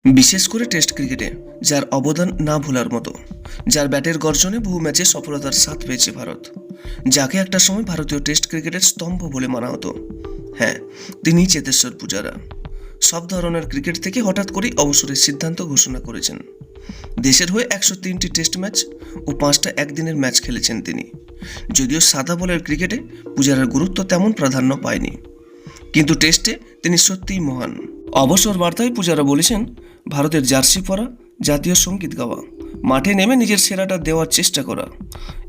বিশেষ করে টেস্ট ক্রিকেটে যার অবদান না ভোলার মতো, যার ব্যাটের গর্জনে বহু ম্যাচে সফলতার স্বাদ পেয়েছে ভারত, যাকে একটা সময় ভারতীয় টেস্ট ক্রিকেটের স্তম্ভ বলে মানা হতো। হ্যাঁ, তিনি চেতেশ্বর পূজারা। সব ধরনের ক্রিকেট থেকে হঠাৎ করেই অবসরের সিদ্ধান্ত ঘোষণা করেছেন। দেশের হয়ে 103টি টেস্ট ম্যাচ ও 5টা একদিনের ম্যাচ খেলেছেন তিনি। যদিও সাদা বলের ক্রিকেটে পূজারার গুরুত্ব তেমন প্রাধান্য পায়নি, কিন্তু টেস্টে তিনি সত্যিই মহান। অবসর বার্তায় পূজারা বলেছেন, ভারতের জার্সি পরা, জাতীয় সঙ্গীত গাওয়া, মাঠে নেমে নিজের সেরাটা দেওয়ার চেষ্টা করা,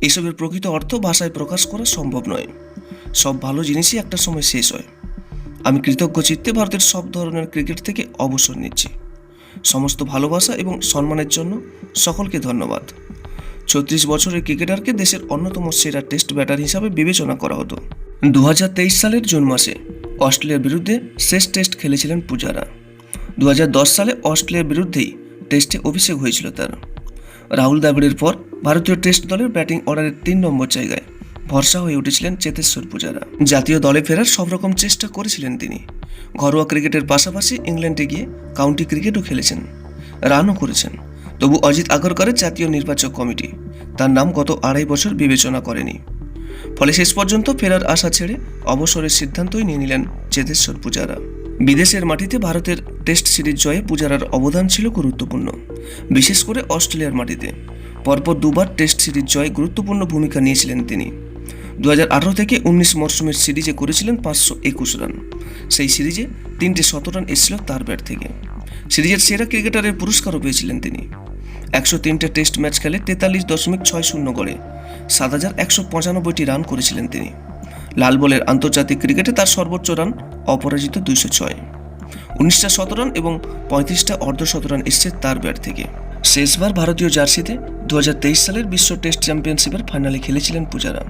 এসবের প্রকৃত অর্থ ভাষায় প্রকাশ করা সম্ভব নয়। সব ভালো জিনিসই একটা সময় শেষ হয়। আমি কৃতজ্ঞ চিত্তে ভারতের সব ধরনের ক্রিকেট থেকে অবসর নিচ্ছি। সমস্ত ভালোবাসা এবং সম্মানের জন্য সকলকে ধন্যবাদ। 36 বছরের ক্রিকেটারকে দেশের অন্যতম সেরা টেস্ট ব্যাটার হিসাবে বিবেচনা করা হতো। 2023 সালের জুন মাসে অস্ট্রেলিয়ার বিরুদ্ধে শেষ টেস্ট খেলেছিলেন পূজারা। 2010 সালে অস্ট্রেলিয়ার বিরুদ্ধেই টেস্টে অভিষেক হয়েছিল তার। রাহুল দ্রাবিড়ের পর ভারতীয় টেস্ট দলের ব্যাটিং অর্ডারের 3 নম্বর জায়গায় ভরসা হয়ে উঠেছিলেন চেতেশ্বর পূজারা। জাতীয় দলে ফেরার সব রকম চেষ্টা করেছিলেন তিনি। ঘরোয়া ক্রিকেটের পাশাপাশি ইংল্যান্ডে গিয়ে কাউন্টি ক্রিকেটও খেলেছেন, রানও করেছেন। তবু অজিত আগরকরের জাতীয় নির্বাচক কমিটি তার নাম গত 2.5 বছর বিবেচনা করেনি। ফলে শেষ পর্যন্ত ফেরার আশা ছেড়ে অবসরের সিদ্ধান্তই নিয়ে নিলেন চেতেশ্বর পূজারা। বিদেশের মাটিতে ভারতের টেস্ট সিরিজ জয়ে পূজারার অবদান ছিল গুরুত্বপূর্ণ, বিশেষ করে অস্ট্রেলিয়ার মাটিতে। পরপর দুবার টেস্ট সিরিজ জয়ে গুরুত্বপূর্ণ ভূমিকা নিয়েছিলেন তিনি। 2018 থেকে 19 মরশুমের সিরিজে করেছিলেন 521 রান। সেই সিরিজে 3টে শতরান এসেছিল তার ব্যাট থেকে। সিরিজের সেরা ক্রিকেটারের পুরস্কারও পেয়েছিলেন তিনি। 103টে টেস্ট ম্যাচ খেলে 43.60 গড়ে 7,195টি রান করেছিলেন তিনি। লাল বলের আন্তর্জাতিক ক্রিকেটে তার সর্বোচ্চ রান অপরাজিত 206, 19টা শতরান এবং 35টা অর্ধশতরান এসছে তার ব্যাট থেকে। শেষবার ভারতীয় জার্সিতে 2023 সালের বিশ্ব টেস্ট চ্যাম্পিয়নশিপের ফাইনালে খেলেছিলেন পূজারা।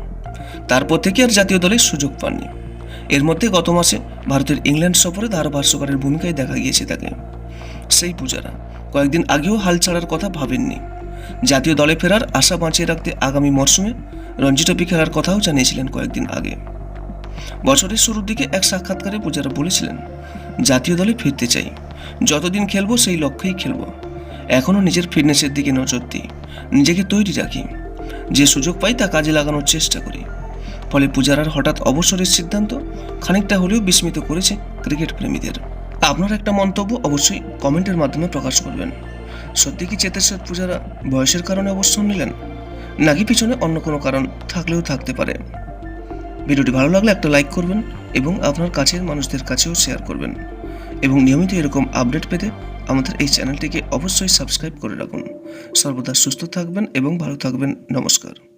তারপর থেকে আর জাতীয় দলের সুযোগ পাননি। এর মধ্যে গত মাসে ভারতের ইংল্যান্ড সফরে ধারাভাষ্যকারের ভূমিকায় দেখা গিয়েছে তাকে। সেই পূজারা কয়েকদিন আগেও হাল ছাড়ার কথা ভাবেননি। জাতীয় দলে ফেরার আশা বাঁচিয়ে রাখতে আগামী মরশুমে রঞ্জি ট্রফি খেলার কথাও জানিয়েছিলেন কয়েকদিন আগে। বছরের শুরুর দিকে এক সাক্ষাৎকারে পূজারা বলেছিলেন, জাতীয় দলে ফিরতে চাই, যতদিন খেলবো সেই লক্ষ্যেই খেলবো। এখনও নিজের ফিটনেসের দিকে নজর দিই, নিজেকে তৈরি রাখি, যে সুযোগ পাই তা কাজে লাগানোর চেষ্টা করি। ফলে পূজারার হঠাৎ অবসরের সিদ্ধান্ত খানিকটা হলেও বিস্মিত করেছে ক্রিকেট প্রেমীদের। আপনার একটা মন্তব্য অবশ্যই কমেন্টের মাধ্যমে প্রকাশ করবেন। সত্যি কি চেতেশ্বর পূজারা বয়সের কারণে অবসর নিলেন, নাকি পিছনে অন্য কোনো কারণ থাকলেও থাকতে পারে? ভিডিওটি ভালো লাগলে একটা লাইক করবেন এবং আপনার কাছের মানুষদের কাছেও শেয়ার করবেন। এবং নিয়মিত এরকম আপডেট পেতে আমাদের এই চ্যানেলটিকে অবশ্যই সাবস্ক্রাইব করে রাখুন। সর্বদা সুস্থ থাকবেন এবং ভালো থাকবেন। নমস্কার।